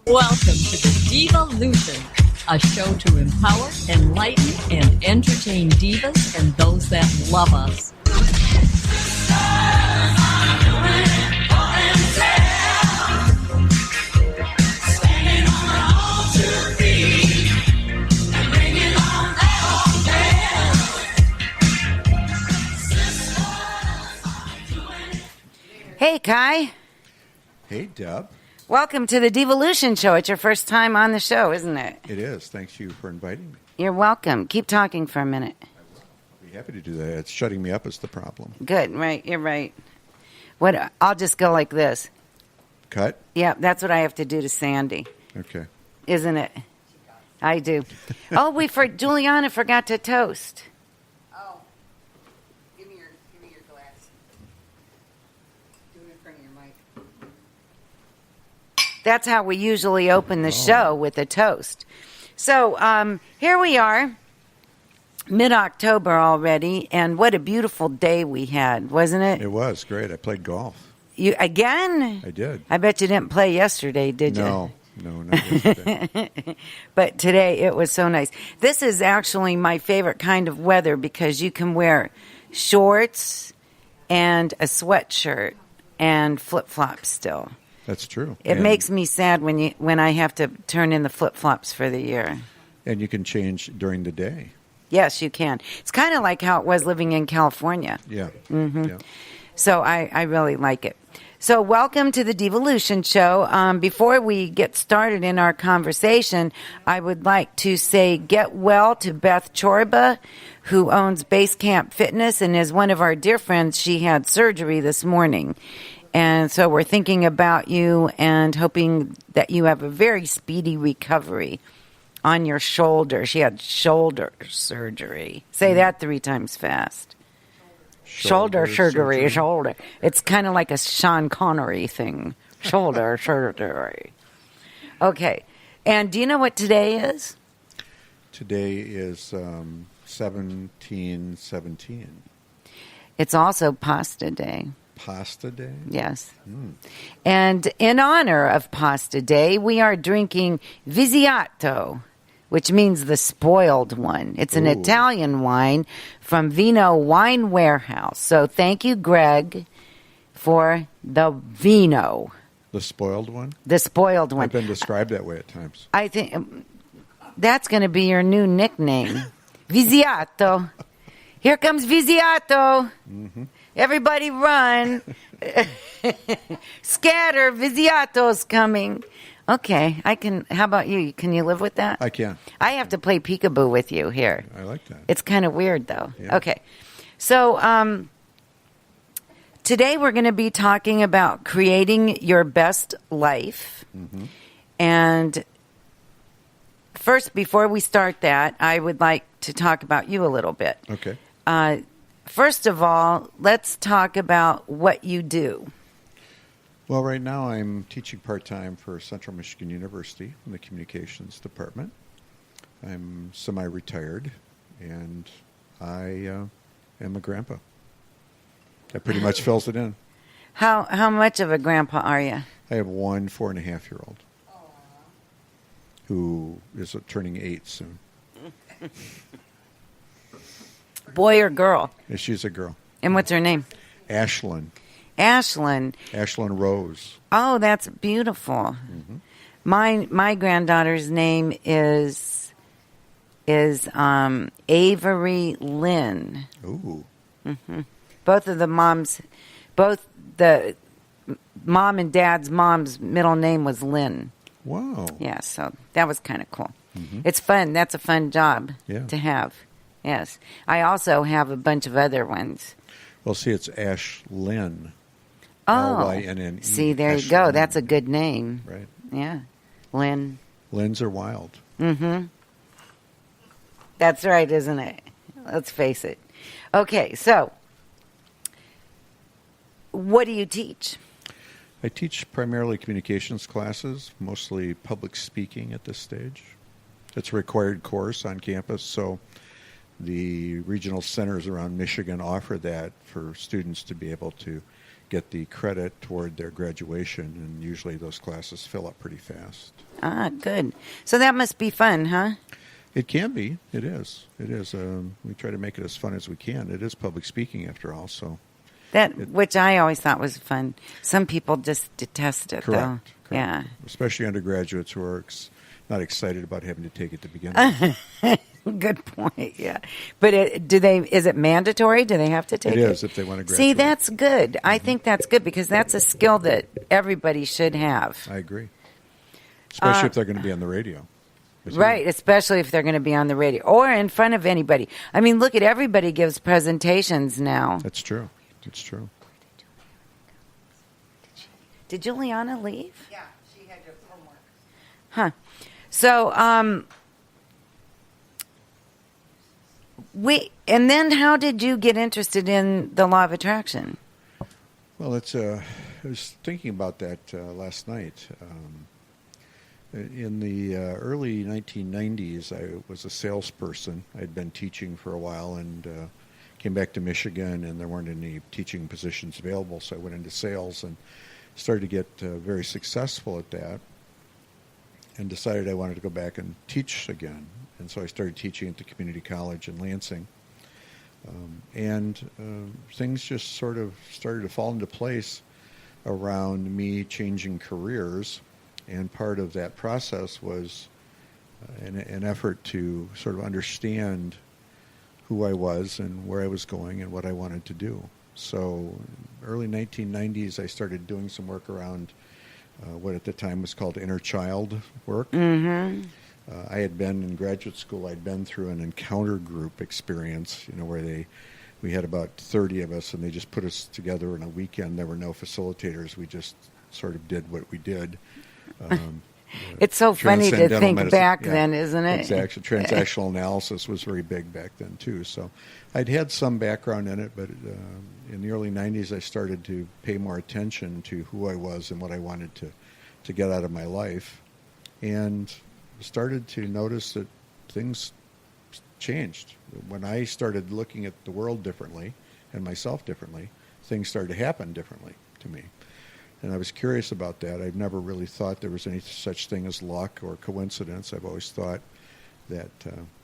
Welcome to the Divalution, a show to empower, enlighten, and entertain divas and those that love us. Hey, Kai. Hey, Deb. Welcome to the Divalution show. It's your first time on the show, isn't it? It is. Thanks you for inviting me. You're welcome. Keep talking for a minute. I'll be happy to do that. It's shutting me up is the problem. Good, right. You're right. I'll just go like this. Cut? Yeah, that's what I have to do to Sandy. Okay. Isn't it? I do. Juliana forgot to toast. Oh. Give me your glass. Do it in front of your mic. That's how we usually open the show, with a toast. So here we are, mid-October already, and what a beautiful day we had, wasn't it? It was great. I played golf. You again? I did. I bet you didn't play yesterday, did you? No, not yesterday. But today it was so nice. This is actually my favorite kind of weather because you can wear shorts and a sweatshirt and flip-flops still. That's true. It makes me sad when I have to turn in the flip-flops for the year. And you can change during the day. Yes, you can. It's kind of like how it was living in California. Yeah. Mm-hmm. Yeah. So I really like it. So welcome to the Divalution show. Before we get started in our conversation, I would like to say get well to Beth Chorba, who owns Base Camp Fitness and is one of our dear friends. She had surgery this morning. And so we're thinking about you and hoping that you have a very speedy recovery on your shoulder. She had shoulder surgery. Say that 3 times fast. Shoulder surgery. Shoulder. It's kind of like a Sean Connery thing. Shoulder surgery. Okay. And do you know what today is? Today is 17/17. It's also Pasta Day. Pasta Day? Yes. And in honor of Pasta Day, we are drinking Viziato, which means the spoiled one. It's an Italian wine from Vino Wine Warehouse. So thank you, Greg, for the vino. The spoiled one? The spoiled one. I've been described that way at times. I think that's going to be your new nickname. Viziato. Here comes Viziato. Mm-hmm. Everybody run. Scatter. Viziato's coming. Okay, I can. How about you? Can you live with that? I can. I have to play peekaboo with you here. I like that. It's kind of weird, though. Yeah. Okay. So today we're going to be talking about creating your best life. Mm-hmm. And first, before we start that, I would like to talk about you a little bit. Okay. First of all, let's talk about what you do. Well, right now I'm teaching part-time for Central Michigan University in the communications department. I'm semi-retired, and I am a grandpa. That pretty much fills it in. How much of a grandpa are you? I have one 4.5-year-old who is turning 8 soon. Boy or girl? Yeah, she's a girl. And what's her name? Ashlyn. Ashlyn. Ashlyn Rose. Oh, that's beautiful. Mm-hmm. My granddaughter's name is Avery Lynn. Ooh. Mm-hmm. Both the mom and dad's mom's middle name was Lynn. Wow. Yeah, so that was kind of cool. Mm-hmm. It's fun. That's a fun job to have. Yes. I also have a bunch of other ones. Well, see, it's Ashlyn. Oh. L-Y-N-N-E. See, there you Ashlyn. go. That's a good name. Right. Yeah. Lynn. Lynn's are wild. Mm-hmm. That's right, isn't it? Let's face it. Okay, so what do you teach? I teach primarily communications classes, mostly public speaking at this stage. It's a required course on campus, so the regional centers around Michigan offer that for students to be able to get the credit toward their graduation, and usually those classes fill up pretty fast. Ah, good. So that must be fun, huh? It can be. It is. It is. We try to make it as fun as we can. It is public speaking, after all. So which I always thought was fun. Some people just detest it, though. Correct. Yeah. Especially undergraduates who are not excited about having to take it to begin with. Good point. Yeah, but is it mandatory? Do they have to take it? It is if they want to graduate. See, that's good. I think that's good because that's a skill that everybody should have. I agree. Especially if they're going to be on the radio. Right, especially if they're going to be on the radio or in front of anybody. I mean, look at everybody gives presentations now. That's true. It's true. Did Juliana leave? Yeah, she had her homework. Huh. So, and then how did you get interested in the law of attraction? Well, I was thinking about that last night. In the early 1990s, I was a salesperson. I'd been teaching for a while and came back to Michigan, and there weren't any teaching positions available, so I went into sales and started to get very successful at that and decided I wanted to go back and teach again. And so I started teaching at the community college in Lansing. Things just sort of started to fall into place around me changing careers. And part of that process was an effort to sort of understand who I was and where I was going and what I wanted to do. So early 1990s, I started doing some work around what at the time was called inner child work. Mm-hmm. I had been in graduate school. I'd been through an encounter group experience, where we had about 30 of us, and they just put us together in a weekend. There were no facilitators. We just sort of did what we did. It's so funny to think medicine. back then, isn't it? Exactly. Transactional analysis was very big back then, too. So I'd had some background in it, but in the early 90s, I started to pay more attention to who I was and what I wanted to get out of my life, and started to notice that things changed. When I started looking at the world differently and myself differently, things started to happen differently to me. And I was curious about that. I've never really thought there was any such thing as luck or coincidence. I've always thought that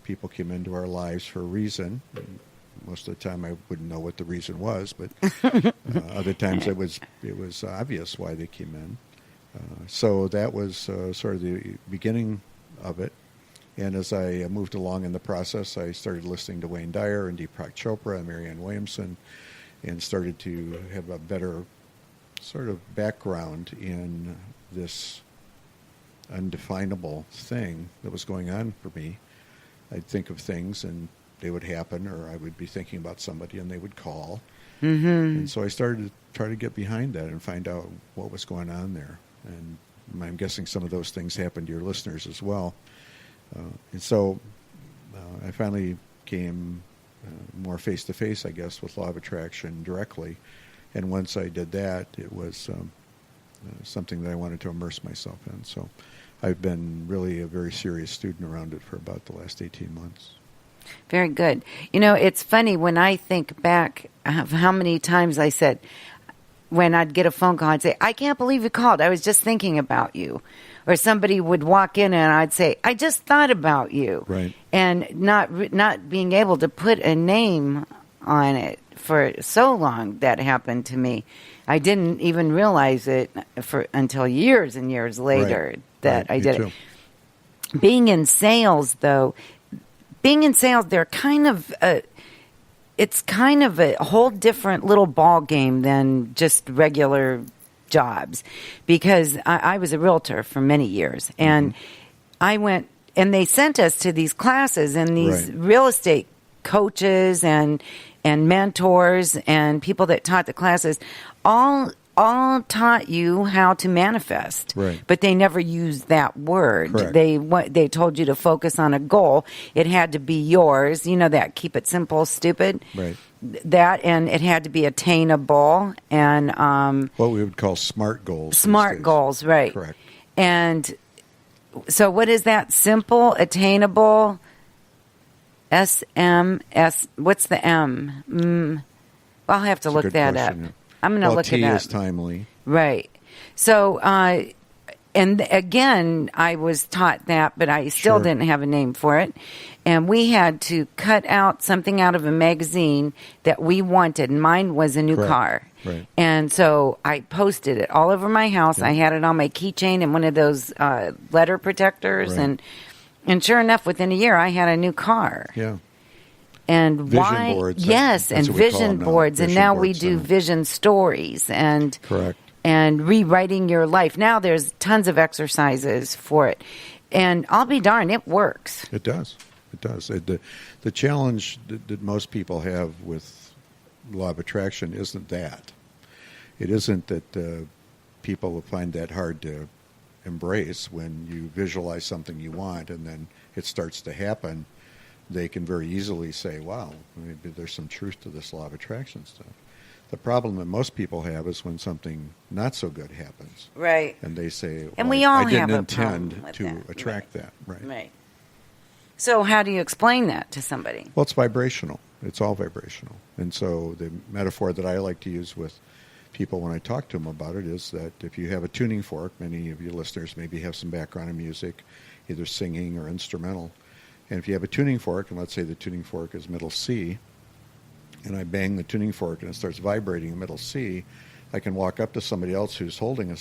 people came into our lives for a reason. And most of the time I wouldn't know what the reason was, but other times it was obvious why they came in. So that was sort of the beginning of it. And as I moved along in the process, I started listening to Wayne Dyer and Deepak Chopra and Marianne Williamson, and started to have a better sort of background in this undefinable thing that was going on for me. I'd think of things and they would happen, or I would be thinking about somebody and they would call. Mm-hmm. And so I started to try to get behind that and find out what was going on there. And I'm guessing some of those things happened to your listeners as well. And so I finally came more face-to-face, I guess, with law of attraction directly. And once I did that, it was something that I wanted to immerse myself in. So I've been really a very serious student around it for about the last 18 months. Very good. It's funny when I think back of how many times I said, when I'd get a phone call, I'd say, I can't believe you called. I was just thinking about you. Or somebody would walk in and I'd say, I just thought about you. Right. And not being able to put a name on it for so long. That happened to me. I didn't even realize it until years and years later that I did it. Being in sales, though, they're kind of it's kind of a whole different little ball game than just regular jobs, because I was a realtor for many years, and I went, and they sent us to these classes, and these real estate coaches and mentors and people that taught the classes all taught you how to manifest, but they never used that word. Correct. They told you to focus on a goal. It had to be yours. That keep it simple, stupid. Right. That, and it had to be attainable, and what we would call SMART goals. Smart goals, right? Correct. And so, what is that? Simple, attainable. SMS. What's the M? I'll have to look that up. I'm going to look it up. Tea is timely. Right. So, and again, I was taught that, but I still Sure. didn't have a name for it. And we had to cut out something out of a magazine that we wanted. And mine was a new Correct. car. Right. And so I posted it all over my house. Yeah. I had it on my keychain and one of those letter protectors. Right. And sure enough, within a year, I had a new car. Yeah. And Vision why? boards, Yes, that's and what we call vision them now, boards. And vision now we boards, do yeah. vision stories and Correct. and rewriting your life. Now there's tons of exercises for it. And I'll be darned, it works. It does. It does. The challenge that most people have with law of attraction isn't that. It isn't that people will find that hard to embrace when you visualize something you want and then it starts to happen. They can very easily say, wow, maybe there's some truth to this law of attraction stuff. The problem that most people have is when something not so good happens. Right. And they say, well, And we all I didn't have a intend problem with to that. attract that. Right. Right. So how do you explain that to somebody? Well, it's vibrational. It's all vibrational. And so the metaphor that I like to use with people when I talk to them about it is that if you have a tuning fork, many of your listeners maybe have some background in music, either singing or instrumental. And if you have a tuning fork, and let's say the tuning fork is middle C, and I bang the tuning fork and it starts vibrating in middle C, I can walk up to somebody else who's holding a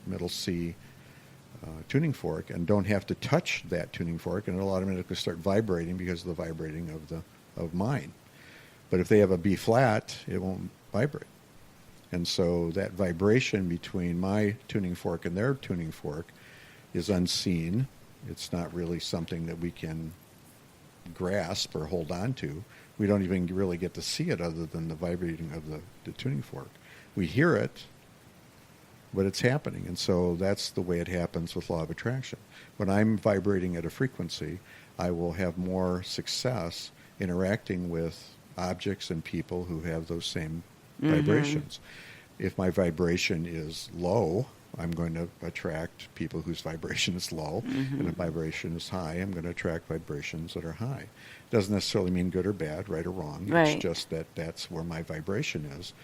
middle C tuning fork and don't have to touch that tuning fork, and it'll automatically start vibrating because of the vibrating of mine. But if they have a B flat, it won't vibrate. And so that vibration between my tuning fork and their tuning fork is unseen. It's not really something that we can grasp or hold on to. We don't even really get to see it other than the vibrating of the tuning fork. We hear it, but it's happening. And so that's the way it happens with law of attraction. When I'm vibrating at a frequency, I will have more success interacting with objects and people who have those same vibrations. If my vibration is low, I'm going to attract people whose vibration is low, and if vibration is high, I'm going to attract vibrations that are high. It doesn't necessarily mean good or bad, right or wrong. Right. It's just that that's where my vibration is.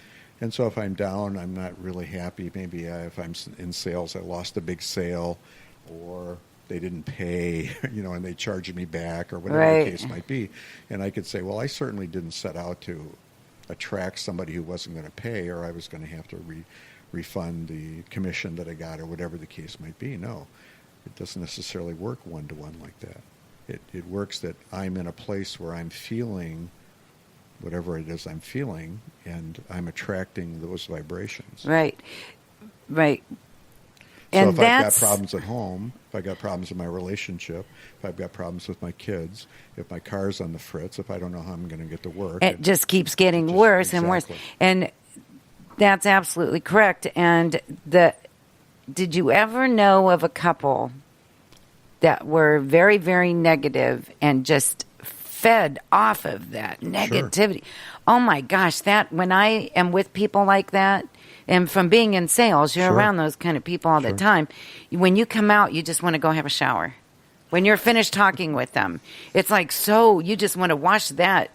And so if I'm down, I'm not really happy. Maybe if I'm in sales, I lost a big sale, or they didn't pay, and they charged me back, or whatever the case might be. And I could say, well, I certainly didn't set out to attract somebody who wasn't going to pay, or I was going to have to refund the commission that I got, or whatever the case might be. No, it doesn't necessarily work one-to-one like that. It works that I'm in a place where I'm feeling whatever it is I'm feeling, and I'm attracting those vibrations. Right. Right. So And if I've got that's problems at home, if I've got problems in my relationship, if I've got problems with my kids, if my car's on the fritz, if I don't know how I'm going to get to work. it just keeps getting worse and worse. Exactly. And that's absolutely correct. And did you ever know of a couple that were very, very negative and just fed off of that negativity? Oh my gosh, that when I am with people like that, and from being in sales, you're Sure. around those kind of people all the Sure. time. When you come out, you just want to go have a shower. When you're finished talking with them, it's like, so you just want to wash that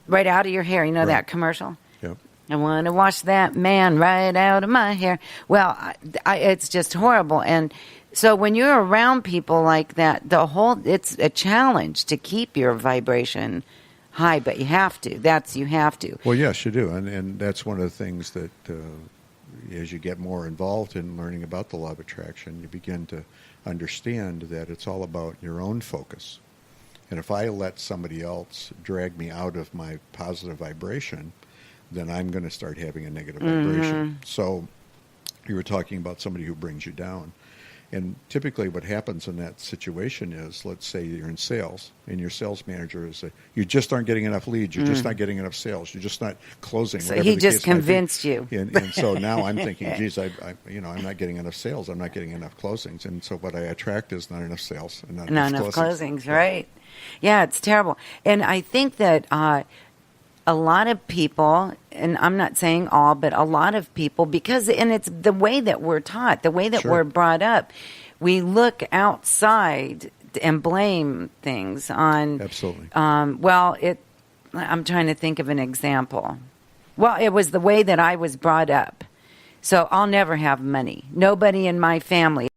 right out of your hair. You know that commercial? Yep. I want to wash that man right out of my hair. Well, it's just horrible. And so when you're around people like that, it's a challenge to keep your vibration high, but you have to. You have to. Well, yes, you do. And that's one of the things that as you get more involved in learning about the law of attraction, you begin to understand that it's all about your own focus. And if I let somebody else drag me out of my positive vibration, then I'm going to start having a negative vibration. So you were talking about somebody who brings you down. And typically what happens in that situation is, let's say you're in sales, and your sales manager is, you just aren't getting enough leads, you're just not getting enough sales, you're just not closing. So he just convinced you. And so now I'm thinking, geez, I'm not getting enough sales, I'm not getting enough closings. And so what I attract is not enough sales and not enough closings. Right. Yeah, it's terrible. And I think that a lot of people, and I'm not saying all, but a lot of people, and it's the way that we're taught, the way that we're brought up, we look outside and blame things on. Absolutely. I'm trying to think of an example. Well, it was the way that I was brought up. So I'll never have money. Nobody in my family